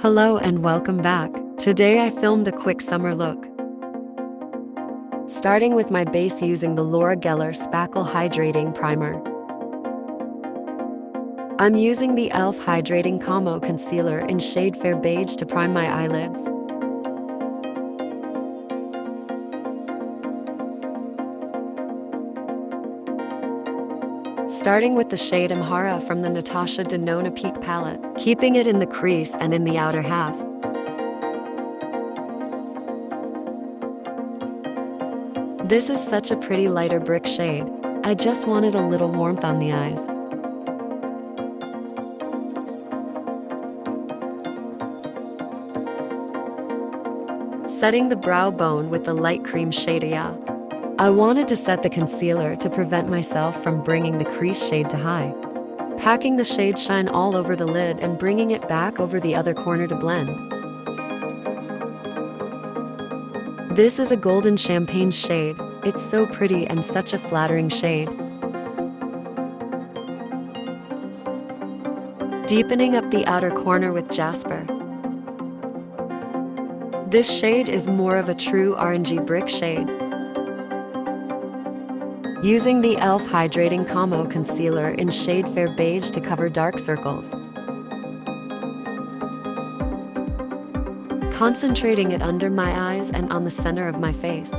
Hello and welcome back. Today I filmed a quick summer look. Starting with my base using the Laura Geller Spackle Hydrating Primer. I'm using the e.l.f. Hydrating Camo Concealer in shade Fair Beige to prime my eyelids. Starting with the shade Amhara from the Natasha Denona Peak palette, keeping it in the crease and in the outer half. This is such a pretty lighter brick shade. I just wanted a little warmth on the eyes. Setting the brow bone with the light cream shade Yeah. I wanted to set the concealer to prevent myself from bringing the crease shade to high. Packing the shade shine all over the lid and bringing it back over the other corner to blend. This is a golden champagne shade. It's so pretty and such a flattering shade. Deepening up the outer corner with Jasper. This shade is more of a true orangey brick shade. Using the e.l.f. Hydrating Camo Concealer in shade Fair Beige to cover dark circles. Concentrating it under my eyes and on the center of my face.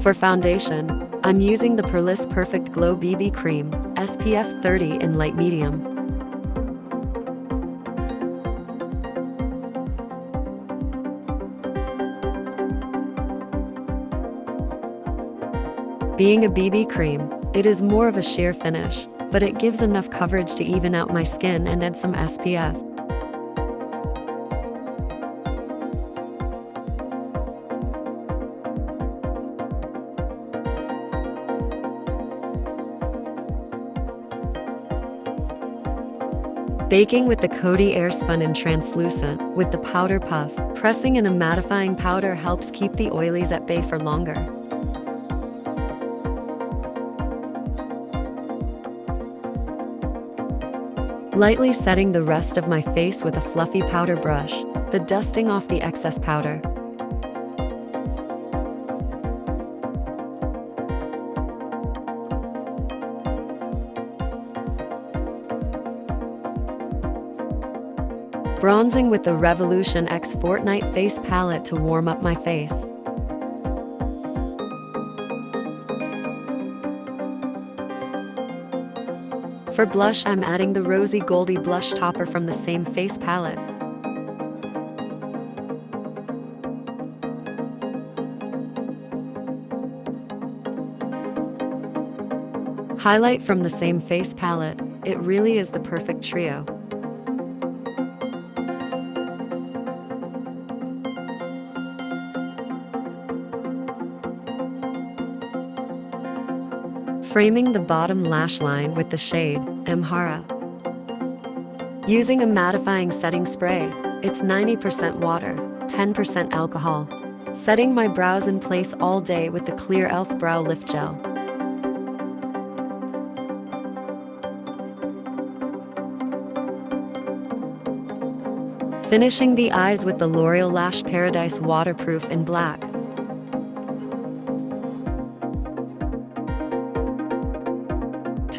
For foundation, I'm using the Purlisse Perfect Glow BB Cream, SPF 30 in light medium. Being a BB cream, it is more of a sheer finish, but it gives enough coverage to even out my skin and add some SPF. Baking with the Coty Airspun in Translucent with the powder puff, pressing in a mattifying powder helps keep the oilies at bay for longer. Lightly setting the rest of my face with a fluffy powder brush, the dusting off the excess powder. Bronzing with the Revolution X Fortnite face palette to warm up my face. For blush, I'm adding the Rosy Goldie Blush Topper from the same face palette. Highlight from the same face palette. It really is the perfect trio. Framing the bottom lash line with the shade Amhara. Using a mattifying setting spray, it's 90% water, 10% alcohol. Setting my brows in place all day with the clear e.l.f. Brow Lift Gel. Finishing the eyes with the L'Oreal Lash Paradise Waterproof in black.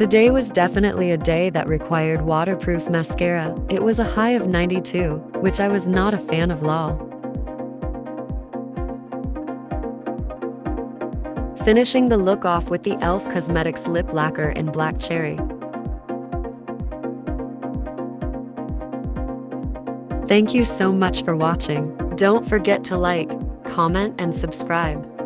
Today was definitely a day that required waterproof mascara. It was a high of 92, which I was not a fan of lol. Finishing the look off with the e.l.f. Cosmetics Lip Lacquer in Black Cherry. Thank you so much for watching. Don't forget to like, comment, and subscribe.